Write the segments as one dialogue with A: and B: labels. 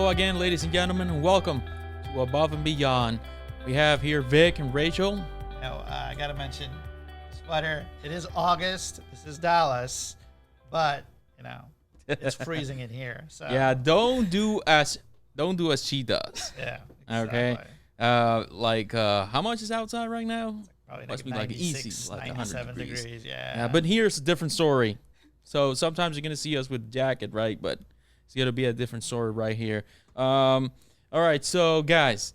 A: Hello again, ladies and gentlemen, and welcome to Above and Beyond. We have here Vic and Rachel.
B: Now, I got to mention sweater. It is August. This is Dallas, but it's freezing in here. So
A: Yeah, don't do as she does.
B: yeah.
A: Okay.
B: Exactly.
A: How much is outside right now?
B: Probably
A: Must be
B: 96,
A: easy, like
B: 97
A: 100
B: degrees. Yeah.
A: Yeah, but here's a different story. So sometimes you're gonna see us with jacket, right? But it's gonna be a different story right here. All right, so guys,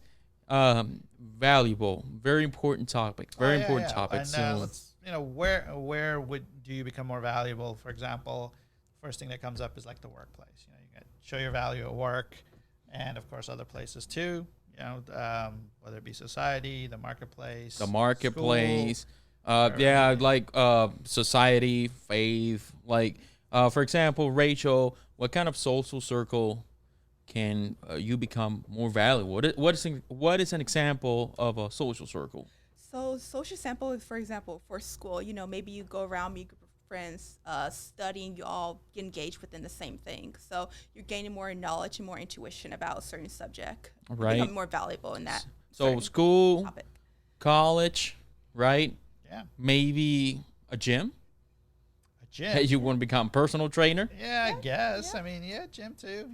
A: valuable, very important topic. Very important topic.
B: And,
A: so
B: let's, where do you become more valuable? For example, first thing that comes up is like the workplace. You got to show your value at work, and of course other places too. Whether it be society, the marketplace, school,
A: society, faith. For example, Rachel, what kind of social circle can you become more valuable? What is an example of a social circle?
C: So social sample is, for example, for school, maybe you go around, meet a group of friends, studying, you all get engaged within the same thing. So you're gaining more knowledge and more intuition about a certain subject.
A: Right.
C: Become more valuable in that.
A: So school,
C: topic.
A: college, right?
B: Yeah.
A: Maybe a gym.
B: Gym.
A: You want to become personal trainer?
B: Yeah, I guess.
C: yeah.
B: I mean, gym too.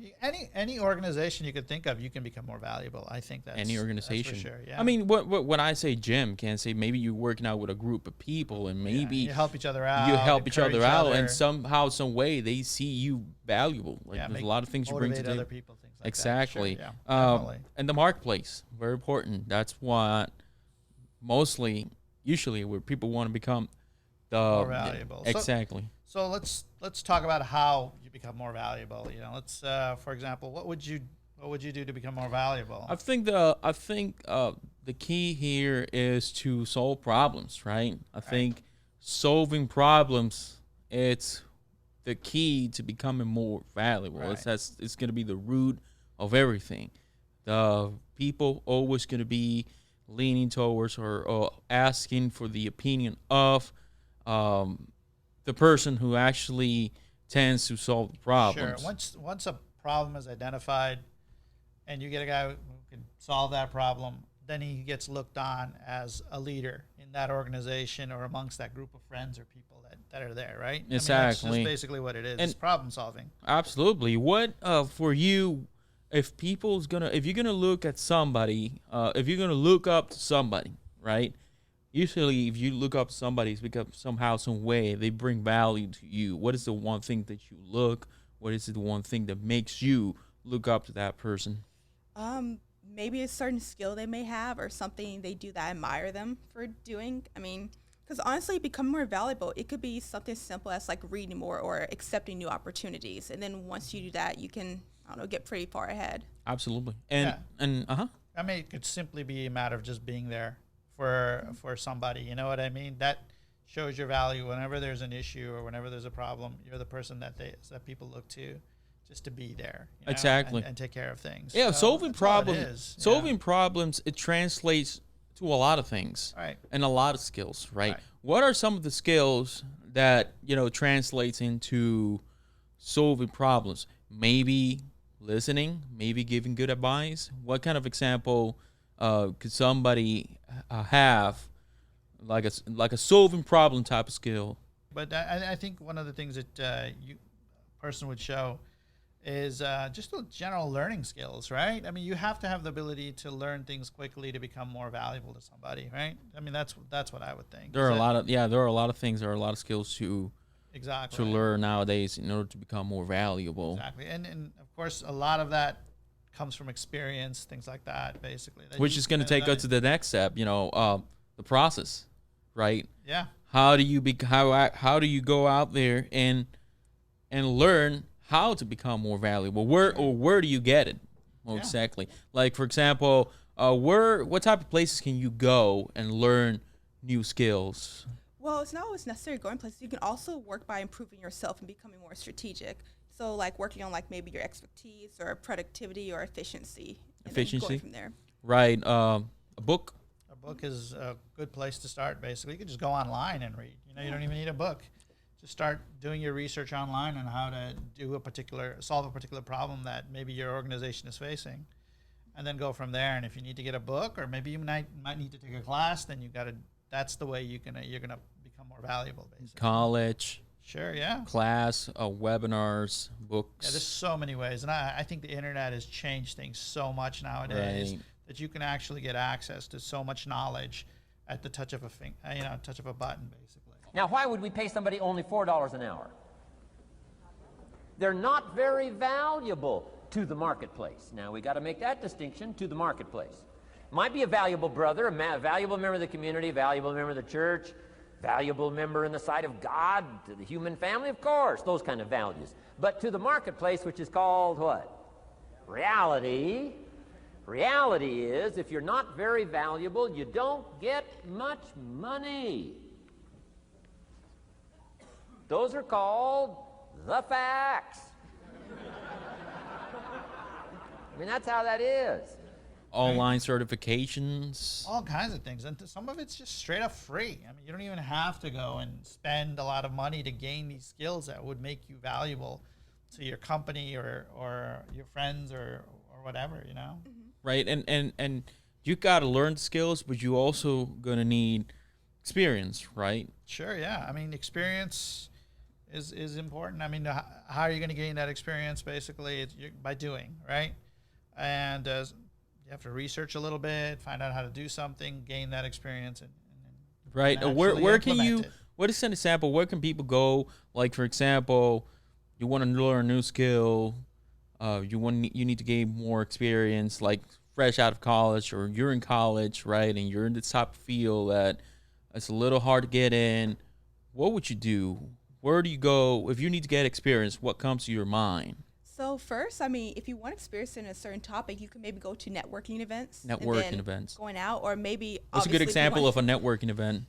B: Any organization you could think of, you can become more valuable. I think that's
A: Any organization.
B: That's for sure. Yeah.
A: I mean, when I say gym, can I say maybe you're working out with a group of people and maybe
B: you help each other out.
A: you help each other out, and
B: other.
A: somehow, some way, they see you valuable. There's a lot of things you bring to
B: Motivate
A: the
B: other people. Things like
A: exactly.
B: That. Sure, yeah, definitely.
A: And the marketplace, very important. That's what usually, where people want to become
B: more valuable.
A: Exactly.
B: So let's talk about how you become more valuable. Let's for example, what would you do to become more valuable?
A: I think the key here is to solve problems, right? I think solving problems, it's the key to becoming more valuable.
B: Right.
A: It's going to be the root of everything. The people always going to be leaning towards or asking for the opinion of the person who actually tends to solve the problems.
B: Sure. Once a problem is identified, and you get a guy who can solve that problem, then he gets looked on as a leader in that organization or amongst that group of friends or people that are there, right?
A: Exactly.
B: I mean, that's just basically what it is. It's problem solving.
A: Absolutely. What for you? If you're gonna look at somebody, if you're gonna look up to somebody, right? Usually, if you look up somebody, it's because somehow, some way, they bring value to you. What is the one thing that you what is the one thing that makes you look up to that person?
C: Maybe a certain skill they may have or something they do that I admire them for doing. I mean, because honestly, become more valuable, it could be something simple as like reading more or accepting new opportunities. And then once you do that, you can, get pretty far ahead.
A: Absolutely.
B: I
A: mean,
B: it could simply be a matter of just being there for somebody. You know what I mean? That shows your value. Whenever there's an issue or whenever there's a problem, you're the person that people look to just to be there.
A: Exactly.
B: And take care of things.
A: Yeah,
B: so
A: solving problems. Solving problems, it translates to a lot of things,
B: right,
A: and a lot of skills, right? What are some of the skills that translates into solving problems? Maybe listening, maybe giving good advice. What kind of example could somebody have, like a solving problem type of skill?
B: But I think one of the things that a person would show is just the general learning skills, right? I mean, you have to have the ability to learn things quickly to become more valuable to somebody, right? I mean, that's what I would think.
A: There are a lot of things. There are a lot of skills to learn nowadays in order to become more valuable.
B: Exactly, and of course, a lot of that comes from experience, things like that, basically.
A: Which is going to take us to the next step, the process, right?
B: Yeah.
A: How do you how do you go out there and learn how to become more valuable? Where do you get it? Well, exactly. Like, for example, what type of places can you go and learn new skills?
C: Well, it's not always necessary going places. You can also work by improving yourself and becoming more strategic. So, like working on like maybe your expertise or productivity or efficiency. And then going from there.
A: Right. A book.
B: A book is a good place to start. Basically, you can just go online and read. You don't even need a book. just start doing your research online on how to solve a particular problem that maybe your organization is facing, and then go from there. And if you need to get a book, or maybe you might need to take a class, then that's the way you're gonna become more valuable, basically.
A: College,
B: Sure, yeah.
A: class, webinars,
B: Yeah,
A: books.
B: there's so many ways, and I think the internet has changed things so much nowadays
A: Right.
B: that you can actually get access to so much knowledge at the touch of touch of a button, basically.
D: Now, why would we pay somebody only $4 an hour? They're not very valuable to the marketplace. Now, we got to make that distinction, to the marketplace. Might be a valuable brother, a valuable member of the community, valuable member of the church, valuable member in the sight of God, to the human family, of course, those kind of values. But to the marketplace, which is called what? Reality. Reality is, if you're not very valuable, you don't get much money. Those are called the facts. I mean, that's how that is.
A: Online certifications.
B: All kinds of things, and some of it's just straight up free. I mean, you don't even have to go and spend a lot of money to gain these skills that would make you valuable to your company or your friends or whatever, you know.
A: Right, and you got to learn skills, but you also gonna need experience, right?
B: Sure, yeah. I mean, experience is important. I mean, how are you going to gain that experience? Basically, by doing, right? And you have to research a little bit, find out how to do something, gain that experience, and
A: Right.
B: and
A: Where
B: actually
A: can you?
B: implement it.
A: What is an example? Where can people go? Like, for example, you want to learn a new skill. You need to gain more experience, like fresh out of college, or you're in college, right? And you're in the top field that it's a little hard to get in. What would you do? Where do you go if you need to get experience? What comes to your mind?
C: So first, I mean, if you want experience in a certain topic, you can maybe go to networking events. and
A: Networking
C: then
A: events.
C: Going out, or maybe.
A: What's a good example of a networking event?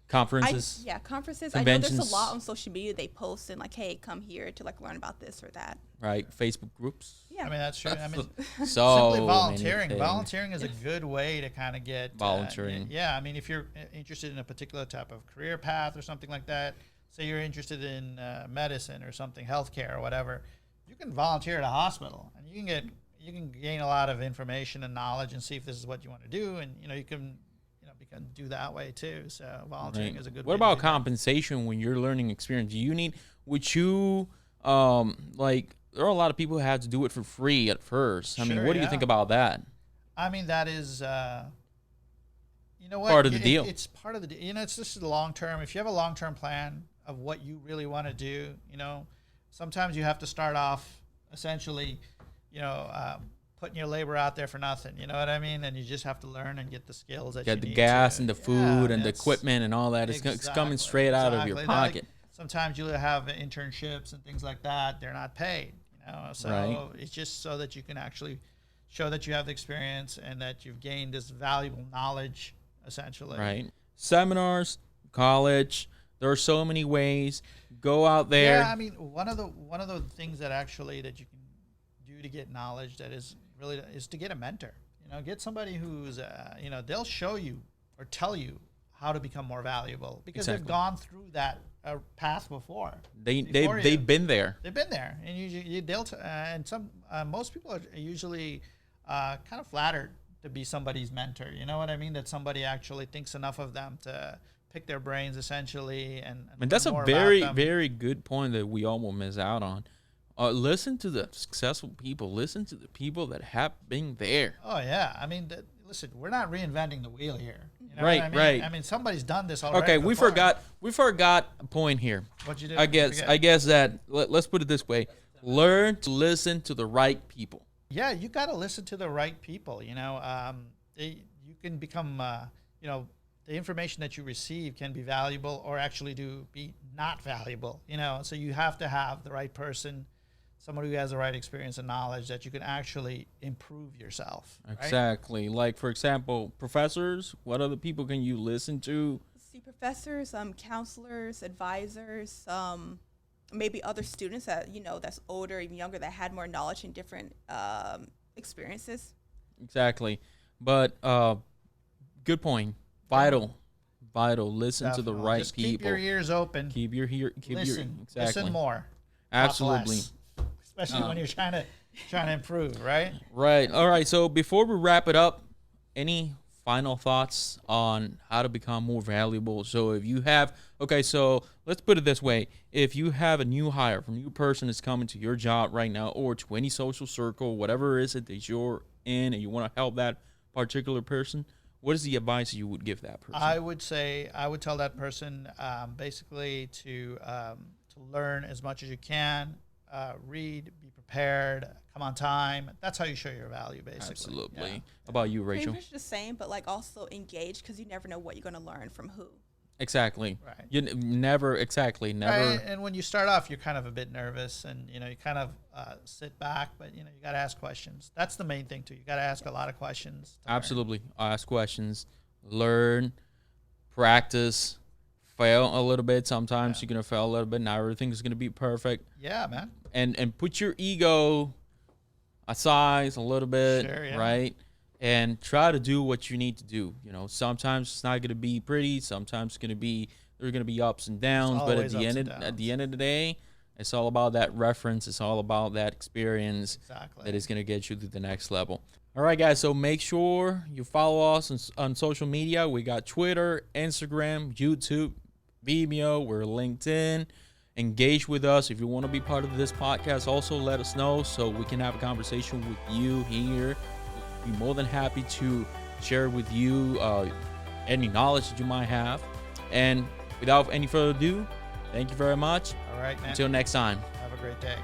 A: Conferences.
C: Conferences. I know there's
A: Conventions.
C: a lot on social media. They post and like, hey, come here to like learn about this or that.
A: Right. Facebook groups.
C: Yeah.
B: I mean, that's true. I mean,
A: So
B: simply
A: many
B: volunteering.
A: things.
B: Volunteering is a good way to kind of get
A: Volunteering.
B: yeah, I mean, if you're interested in a particular type of career path or something like that, say you're interested in medicine or something, healthcare or whatever, you can volunteer at a hospital, and you can gain a lot of information and knowledge, and see if this is what you want to do, and you can do that way too. So volunteering
A: Right.
B: is a good.
A: What
B: way
A: about
B: to do that.
A: compensation when you're learning experience? Would you like? There are a lot of people who have to do it for free at first. I mean,
B: Sure,
A: what do you
B: yeah.
A: think about that?
B: I mean, that is, you know what?
A: Part of the deal.
B: It's part of the deal. It's just long term. If you have a long term plan of what you really want to do, sometimes you have to start off essentially, putting your labor out there for nothing. You know what I mean? And you just have to learn and get the skills that you
A: Get the
B: need
A: gas
B: to-
A: and the
B: Yeah,
A: food and the
B: it's-
A: equipment and all that. It's coming straight out of your
B: exactly.
A: pocket.
B: Sometimes you'll have internships and things like that. They're not paid, so
A: Right.
B: it's just so that you can actually show that you have the experience and that you've gained this valuable knowledge, essentially.
A: Right. Seminars, college. There are so many ways. Go out there.
B: Yeah, I mean, one of the things that actually that you can do to get knowledge that is to get a mentor. Get somebody who's they'll show you or tell you how to become more valuable because
A: Exactly.
B: they've gone through that path before.
A: They've
B: you.
A: been there.
B: They've been there, and most people are usually kind of flattered to be somebody's mentor. You know what I mean? That somebody actually thinks enough of them to pick their brains, essentially, and
A: I mean, that's
B: learn
A: a
B: more about
A: very,
B: them.
A: very good point that we all will miss out on. Listen to the successful people. Listen to the people that have been there.
B: Oh yeah, I mean, listen, we're not reinventing the wheel here. You know
A: Right,
B: what I mean?
A: right.
B: I mean, somebody's done this already.
A: Okay, we
B: before.
A: forgot a point here.
B: What'd you do?
A: I guess that let's put it this way: learn to listen to the right people.
B: Yeah, you got to listen to the right people. You can become, the information that you receive can be valuable or actually be not valuable. So you have to have the right person, someone who has the right experience and knowledge that you can actually improve yourself. Right?
A: Exactly. Like, for example, professors. What other people can you listen to?
C: See professors, counselors, advisors, maybe other students that that's older, even younger, that had more knowledge and different experiences.
A: Exactly. But good point. Vital. vital. Listen to the
B: Definitely.
A: right
B: Just
A: people.
B: keep your ears open.
A: Keep your
B: Listen.
A: exactly.
B: Listen more. Talk
A: Absolutely.
B: less. Especially when you're trying to improve, right?
A: Right. All right. So before we wrap it up, any final thoughts on how to become more valuable? So if you have, okay, so let's put it this way. If you have a new hire, a new person that's coming to your job right now or to any social circle, whatever it is that you're in and you want to help that particular person, what is the advice you would give that person?
B: I would tell that person basically to learn as much as you can, read, be prepared, come on time. That's how you show your value, basically.
A: Absolutely.
B: Yeah.
A: How about you,
C: Pretty
A: Rachel?
C: much the same, but like also engage because you never know what you're going to learn from who.
A: Exactly.
B: Right.
A: You never, exactly, never.
B: Right, and when you start off, you're kind of a bit nervous, and you kind of sit back, but you got to ask questions. That's the main thing too. You got to ask a lot of questions. to learn.
A: Absolutely. Ask questions, learn, practice, fail a little bit. Sometimes you're going to fail a little bit. Not everything's going to be perfect.
B: Yeah, man.
A: And put your ego aside a little bit,
B: Sure, yeah.
A: right? And try to do what you need to do. Sometimes it's not going to be pretty. Sometimes there are going to be ups and downs. But
B: always ups and
A: at the end of the day, it's all about that reference. It's all about that experience
B: Exactly.
A: that is going to get you to the next level. All right, guys. So make sure you follow us on social media. We got Twitter, Instagram, YouTube, Vimeo. We're LinkedIn. Engage with us. If you want to be part of this podcast, also let us know so we can have a conversation with you here. We'll be more than happy to share with you any knowledge that you might have. And without any further ado, thank you very much.
B: All right, man.
A: Until next time.
B: Have a great day.